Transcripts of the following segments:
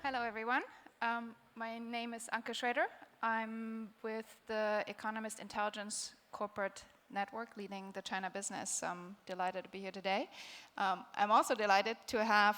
Hello, everyone. My name is Anke Schrader. I'm with the Economist Intelligence Corporate Network, leading the China business. I'm delighted to be here today. I'm also delighted to have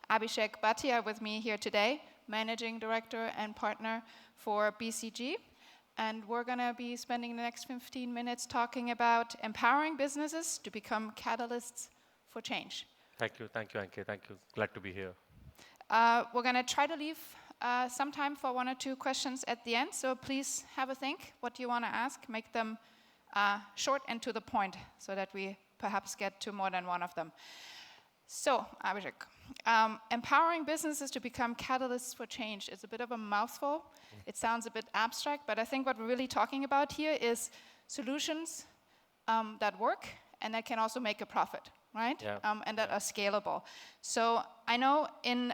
Abhishek Bhatia with me here today, Managing Director and Partner for BCG. And we're going to be spending the next 15 minutes talking about empowering businesses to become catalysts for change. Thank you, Anke. Thank you. Glad to be here. We're going to try to leave some time for one or two questions at the end, so please have a think what you want to ask. Make them short and to the point so that we perhaps get to more than one of them. So, Abhishek, empowering businesses to become catalysts for change is a bit of a mouthful. It sounds a bit abstract, but I think what we're really talking about here is solutions that work and that can also make a profit, right? Yeah. And that are scalable. So I know in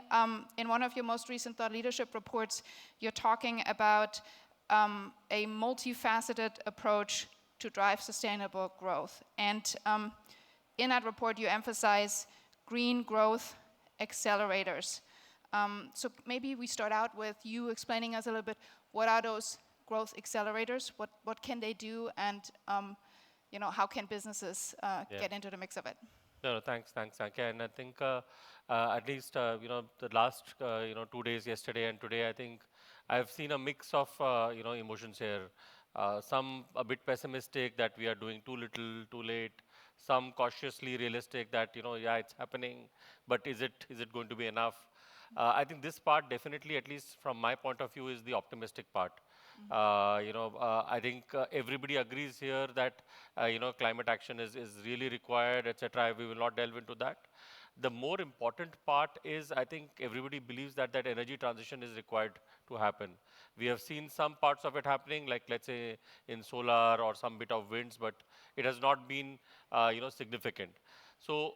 one of your most recent thought leadership reports, you're talking about a multifaceted approach to drive sustainable growth. And in that report, you emphasize green growth accelerators. So maybe we start out with you explaining us a little bit, what are those growth accelerators? What can they do? And how can businesses get into the mix of it? No, thanks, Anke. And I think at least the last 2 days, yesterday and today, I think I've seen a mix of emotions here. Some a bit pessimistic that we are doing too little, too late. Some cautiously realistic that yeah, it's happening, but is it going to be enough? I think this part definitely, at least from my point of view, is the optimistic part. I think everybody agrees here that climate action is really required, etc. We will not delve into that. The more important part is, I think everybody believes that energy transition is required to happen. We have seen some parts of it happening, like let's say in solar or some bit of winds, but it has not been significant. So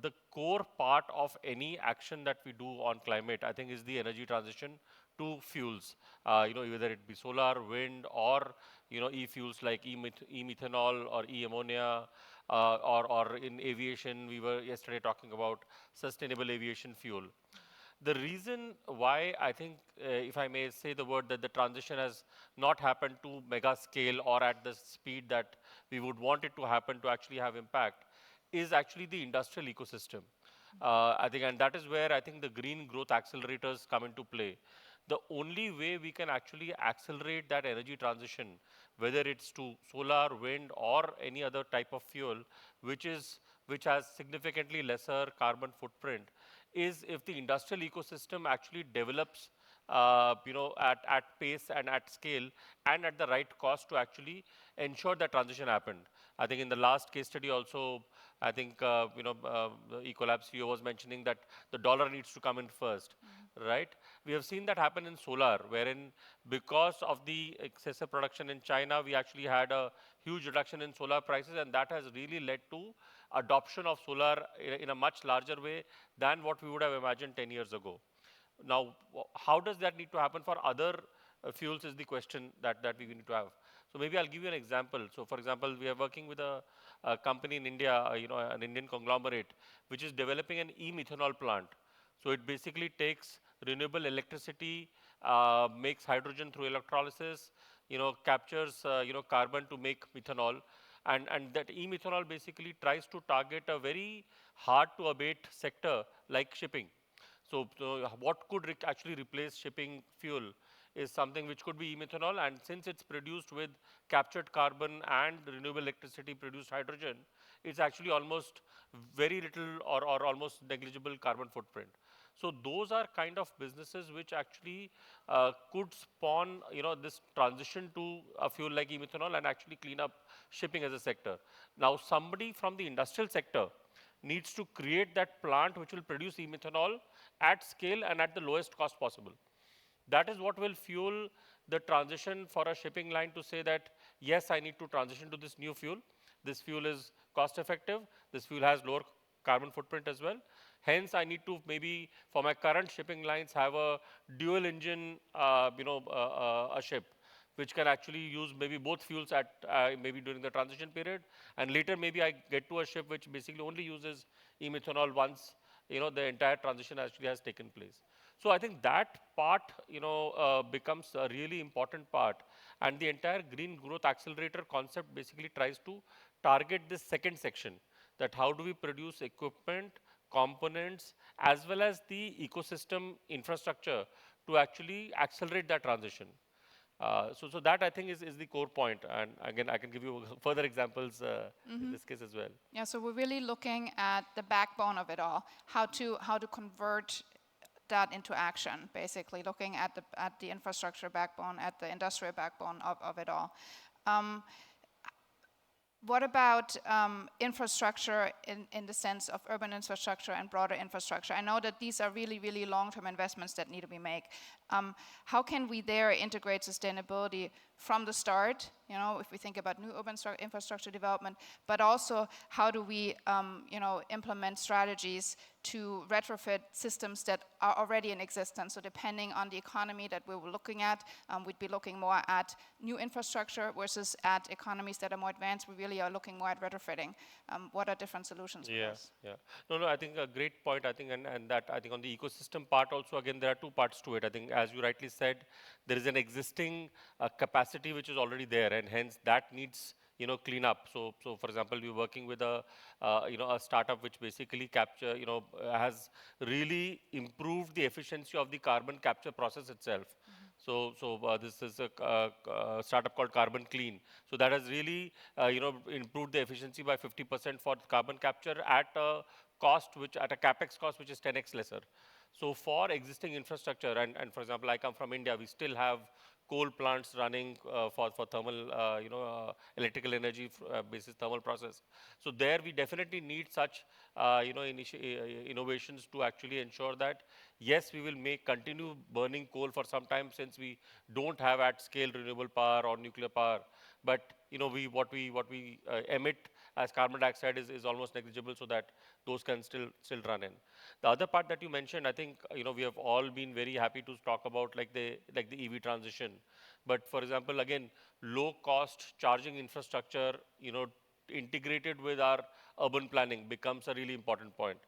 the core part of any action that we do on climate, I think, is the energy transition to fuels. Whether it be solar, wind, or e-fuels like e-methanol or e-ammonia, or in aviation, we were yesterday talking about sustainable aviation fuel. The reason why I think, if I may say the word, that the transition has not happened to mega scale or at the speed that we would want it to happen to actually have impact is actually the industrial ecosystem. I think, and that is where I think the green growth accelerators come into play. The only way we can actually accelerate that energy transition, whether it's to solar, wind, or any other type of fuel, which has significantly lesser carbon footprint, is if the industrial ecosystem actually develops at pace and at scale and at the right cost to actually ensure that transition happened. I think in the last case study also, I think the Ecolab CEO was mentioning that the dollar needs to come in first, right? We have seen that happen in solar, wherein because of the excessive production in China, we actually had a huge reduction in solar prices, and that has really led to adoption of solar in a much larger way than what we would have imagined 10 years ago. Now, how does that need to happen for other fuels is the question that we need to have. So maybe I'll give you an example. So for example, we are working with a company in India, an Indian conglomerate, which is developing an e-methanol plant. So it basically takes renewable electricity, makes hydrogen through electrolysis, captures carbon to make methanol, and that e-methanol basically tries to target a very hard to abate sector like shipping. So what could actually replace shipping fuel is something which could be e-methanol, and since it's produced with captured carbon and renewable electricity produced hydrogen, it's actually almost very little or almost negligible carbon footprint. So those are kind of businesses which actually could spawn this transition to a fuel like e-methanol and actually clean up shipping as a sector. Now somebody from the industrial sector needs to create that plant which will produce e-methanol at scale and at the lowest cost possible. That is what will fuel the transition for a shipping line to say that, yes, I need to transition to this new fuel. This fuel is cost effective. This fuel has lower carbon footprint as well. Hence, I need to maybe, for my current shipping lines, have a dual engine, a ship, which can actually use maybe both fuels at maybe during the transition period. And later, maybe I get to a ship which basically only uses e-methanol once the entire transition actually has taken place. So I think that part, becomes a really important part. And the entire Green Growth Accelerator concept basically tries to target this second section, that how do we produce equipment, components, as well as the ecosystem infrastructure to actually accelerate that transition. So that I think is the core point. And again, I can give you further examples in this case as well. Yeah, so we're really looking at the backbone of it all, how to convert that into action, basically looking at the infrastructure backbone, at the industrial backbone of it all. What about infrastructure in the sense of urban infrastructure and broader infrastructure? I know that these are really, really long-term investments that need to be made. How can we there integrate sustainability from the start, if we think about new urban infrastructure development, but also how do we implement strategies to retrofit systems that are already in existence? So depending on the economy that we were looking at, we'd be looking more at new infrastructure versus at economies that are more advanced. We really are looking more at retrofitting. What are different solutions for this? Yeah. No, I think a great point. I think, and that I think on the ecosystem part also, again, there are two parts to it. I think, as you rightly said, there is an existing capacity which is already there, and hence that needs, clean up. So for example, we're working with a startup which basically has really improved the efficiency of the carbon capture process itself. So this is a startup called Carbon Clean. So that has really, improved the efficiency by 50% for carbon capture at a at a capex cost which is 10x lesser. So for existing infrastructure, and for example, I come from India, we still have coal plants running for thermal, electrical energy basis thermal process. So there we definitely need such, innovations to actually ensure that, yes, we will continue burning coal for some time since we don't have at scale renewable power or nuclear power. But, what we emit as carbon dioxide is almost negligible, so that those can still run in. The other part that you mentioned, I think, we have all been very happy to talk about like the EV transition. But for example, again, low cost charging infrastructure, integrated with our urban planning becomes a really important point.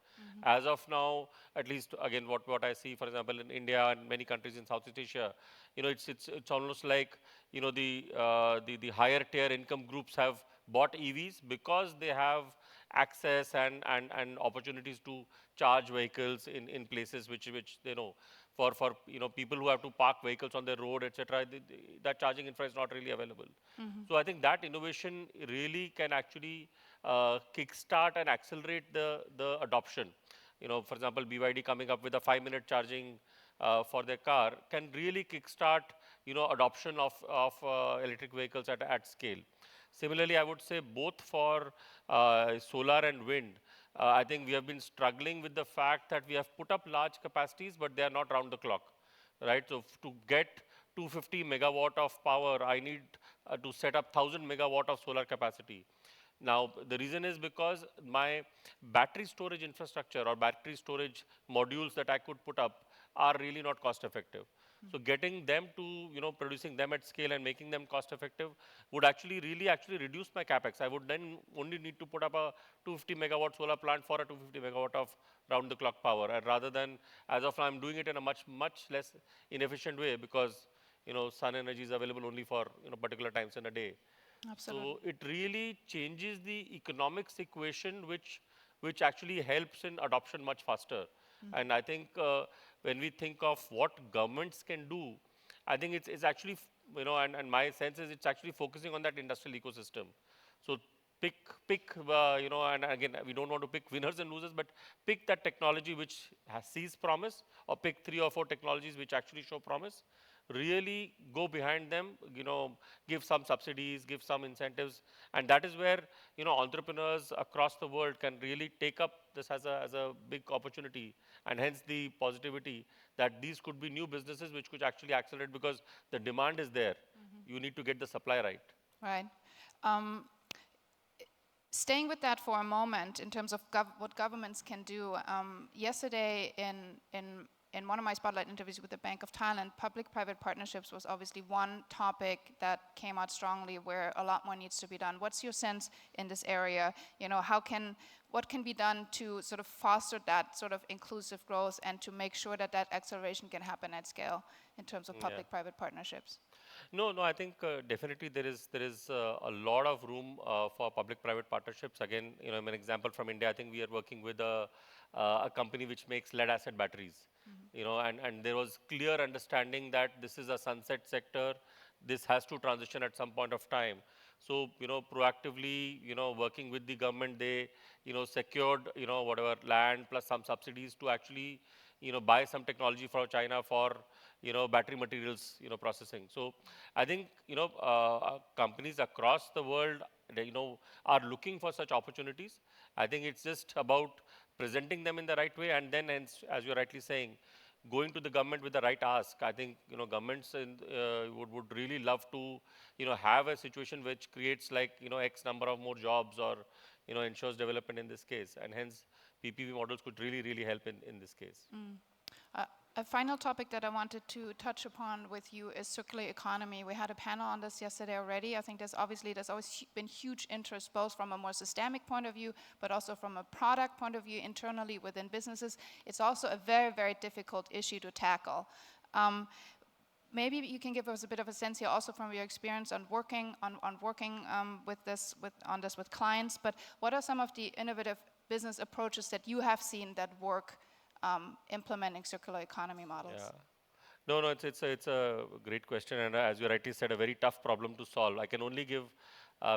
As of now, at least again, what I see, for example, in India and many countries in Southeast Asia, it's almost like, the higher tier income groups have bought EVs because they have access and opportunities to charge vehicles in places which they know. For people who have to park vehicles on the road, etc., that charging infra is not really available. So I think that innovation really can actually kickstart and accelerate the adoption. For example, BYD coming up with a 5-minute charging for their car can really kickstart, adoption of electric vehicles at scale. Similarly, I would say both for solar and wind, I think we have been struggling with the fact that we have put up large capacities, but they are not round the clock, right? So to get 250 megawatt of power, I need to set up 1000 megawatt of solar capacity. Now, the reason is because my battery storage infrastructure or battery storage modules that I could put up are really not cost effective. So getting them to, producing them at scale and making them cost effective would actually reduce my capex. I would then only need to put up a 250 megawatt solar plant for a 250 megawatt of round the clock power. And rather than, as of now, I'm doing it in a much less inefficient way because, sun energy is available only for, particular times in a day. Absolutely. So it really changes the economics equation, which actually helps in adoption much faster. And I think when we think of what governments can do, I think it's actually, and my sense is it's actually focusing on that industrial ecosystem. So pick, and again, we don't want to pick winners and losers, but pick that technology which sees promise, or pick 3 or 4 technologies which actually show promise, really go behind them, give some subsidies, give some incentives. And that is where, entrepreneurs across the world can really take up this as a big opportunity, and hence the positivity that these could be new businesses which could actually accelerate because the demand is there. You need to get the supply right. Right. Staying with that for a moment in terms of what governments can do, yesterday in in one of my spotlight interviews with the Bank of Thailand, public-private partnerships was obviously one topic that came out strongly where a lot more needs to be done. What's your sense in this area? You know, what can be done to sort of foster that sort of inclusive growth and to make sure that that acceleration can happen at scale in terms of public-private partnerships? No, I think definitely there is a lot of room for public-private partnerships. Again, you know, an example from India, I think we are working with a company which makes lead-acid batteries. You know, and there was clear understanding that this is a sunset sector. This has to transition at some point of time. So, you know, proactively, you know, working with the government, they, you know, secured, you know, whatever land plus some subsidies to actually, you know, buy some technology from China for, you know, battery materials, you know, processing. So I think, you know, companies across the world, they, you know, are looking for such opportunities. I think it's just about presenting them in the right way, and then, hence, as you're rightly saying, going to the government with the right ask. I think, you know, governments would really love to, you know, have a situation which creates like, you know, X number of more jobs or, you know, ensures development in this case. And hence, PPP models could really help in this case. A final topic that I wanted to touch upon with you is circular economy. We had a panel on this yesterday already. I think there's always been huge interest, both from a more systemic point of view, but also from a product point of view internally within businesses. It's also a very difficult issue to tackle. Maybe you can give us a bit of a sense here also from your experience on working on this with clients, but what are some of the innovative business approaches that you have seen that work implementing circular economy models? Yeah. No, it's a great question, and as you rightly said, a very tough problem to solve. I can only give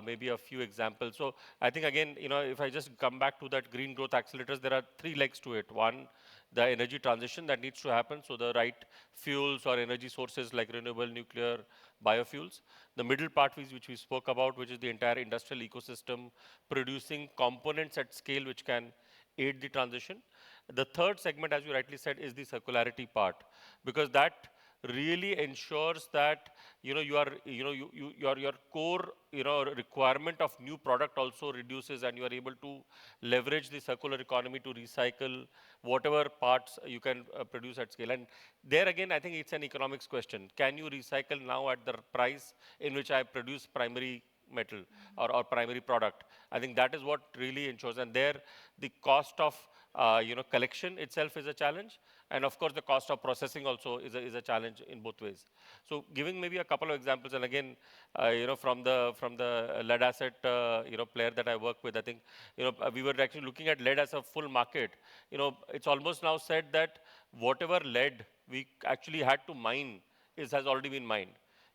maybe a few examples. So I think again, you know, if I just come back to that green growth accelerators, there are three legs to it. One, the energy transition that needs to happen, so the right fuels or energy sources like renewable, nuclear, biofuels. The middle part which we spoke about, which is the entire industrial ecosystem producing components at scale which can aid the transition. The third segment, as you rightly said, is the circularity part, because that really ensures that, you know, your core, you know, requirement of new product also reduces, and you are able to leverage the circular economy to recycle whatever parts you can produce at scale. And there again, I think it's an economics question. Can you recycle now at the price in which I produce primary metal or primary product? I think that is what really ensures. And there, the cost of you know, collection itself is a challenge, and of course the cost of processing also is a challenge in both ways. So giving maybe a couple of examples, and again, you know, from the lead acid you know, player that I work with, I think, you know, we were actually looking at lead as a full market. You know, it's almost now said that whatever lead we actually had to mine has already been mined.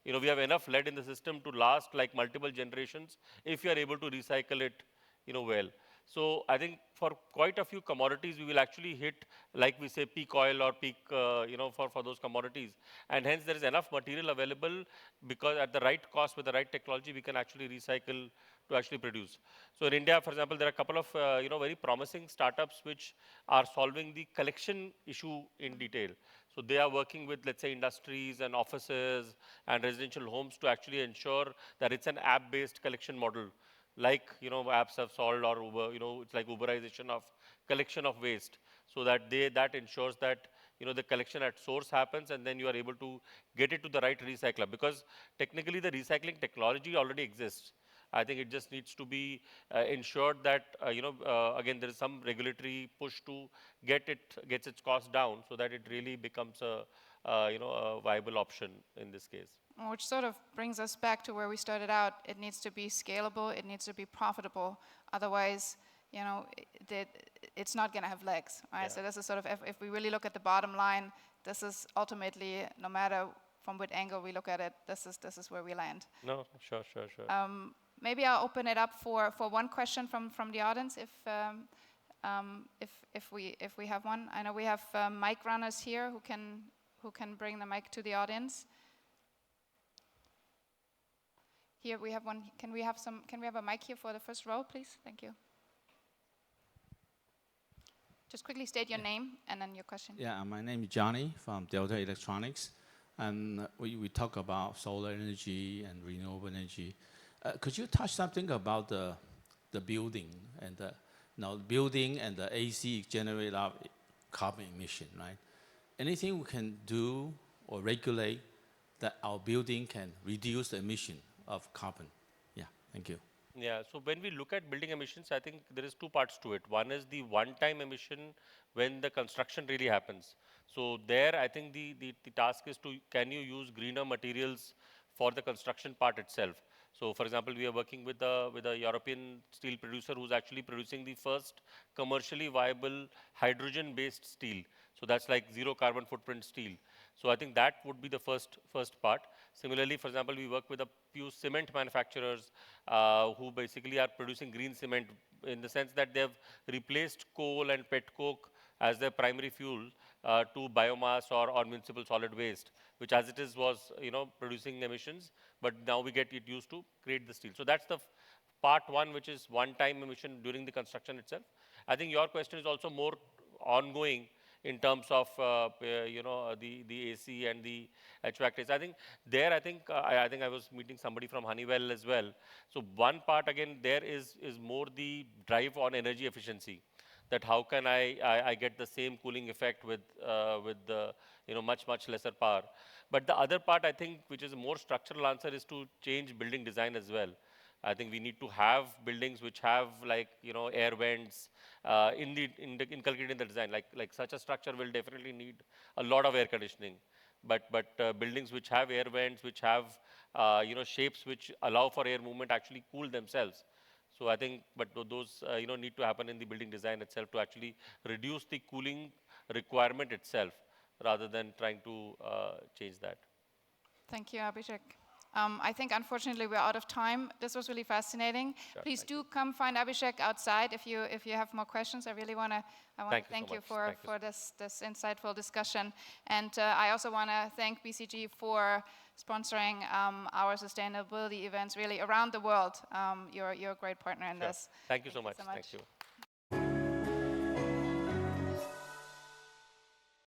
You know, we have enough lead in the system to last like multiple generations if you are able to recycle it, you know, well. So I think for quite a few commodities, we will actually hit, like we say, peak oil or peak, you know, for those commodities. And hence there is enough material available, because at the right cost with the right technology, we can actually recycle to actually produce. So in India, for example, there are a couple of, you know, very promising startups which are solving the collection issue in detail. So they are working with, let's say, industries and offices and residential homes to actually ensure that it's an app-based collection model, like, you know, apps have solved, or Uber, you know, it's like Uberization of collection of waste, so that that ensures that, you know, the collection at source happens, and then you are able to get it to the right recycler, because technically the recycling technology already exists. I think it just needs to be ensured that, you know, again, there is some regulatory push to gets its cost down, so that it really becomes a, you know, a viable option in this case. Which sort of brings us back to where we started out. It needs to be scalable, it needs to be profitable. Otherwise, you know, it's not going to have legs, right? Yeah. So this is sort of, if we really look at the bottom line, this is ultimately, no matter from what angle we look at it, this is where we land. No, sure. Maybe I'll open it up for one question from the audience, if we have one. I know we have mic runners here who can bring the mic to the audience. Here we have one. Can we have a mic here for the first row, please? Thank you. Just quickly state your name and then your question. Yeah, my name is Johnny from Delta Electronics, and we talk about solar energy and renewable energy. Could you touch something about the building and the building and the AC generate out carbon emission, right? anything we can do or regulate that our building can reduce the emission of carbon? Yeah, thank you. Yeah, so when we look at building emissions, I think there is two parts to it. One is the one-time emission when the construction really happens. So there, I think the task is to, can you use greener materials for the construction part itself? So for example, we are working with a European steel producer who's actually producing the first commercially viable hydrogen-based steel. So that's like zero carbon footprint steel. So I think that would be the first part. Similarly, for example, we work with a few cement manufacturers who basically are producing green cement in the sense that they've replaced coal and pet coke as their primary fuel to biomass or municipal solid waste, which as it is was producing emissions, but now we get it used to create the steel. So that's the part one, which is one-time emission during the construction itself. I think your question is also more ongoing in terms of the AC and the HVAC rates. I think there, I think I was meeting somebody from Honeywell as well. So one part again there is more the drive on energy efficiency. That how can I get the same cooling effect with the much lesser power. But the other part I think, which is a more structural answer, is to change building design as well. I think we need to have buildings which have like air vents inculcated in the design. Like such a structure will definitely need a lot of air conditioning. But buildings which have air vents, which have shapes which allow for air movement, actually cool themselves. So I think, but those need to happen in the building design itself to actually reduce the cooling requirement itself, rather than trying to change that. Thank you, Abhishek. I think, unfortunately, we're out of time. This was really fascinating. Sure, Please thank do come find Abhishek outside if you have more questions. I really want to Thank you so thank you much. for this insightful discussion. And I also want to thank BCG for sponsoring our sustainability events really around the world. You're a great partner in Sure. this. Thank you so much. so Thank you.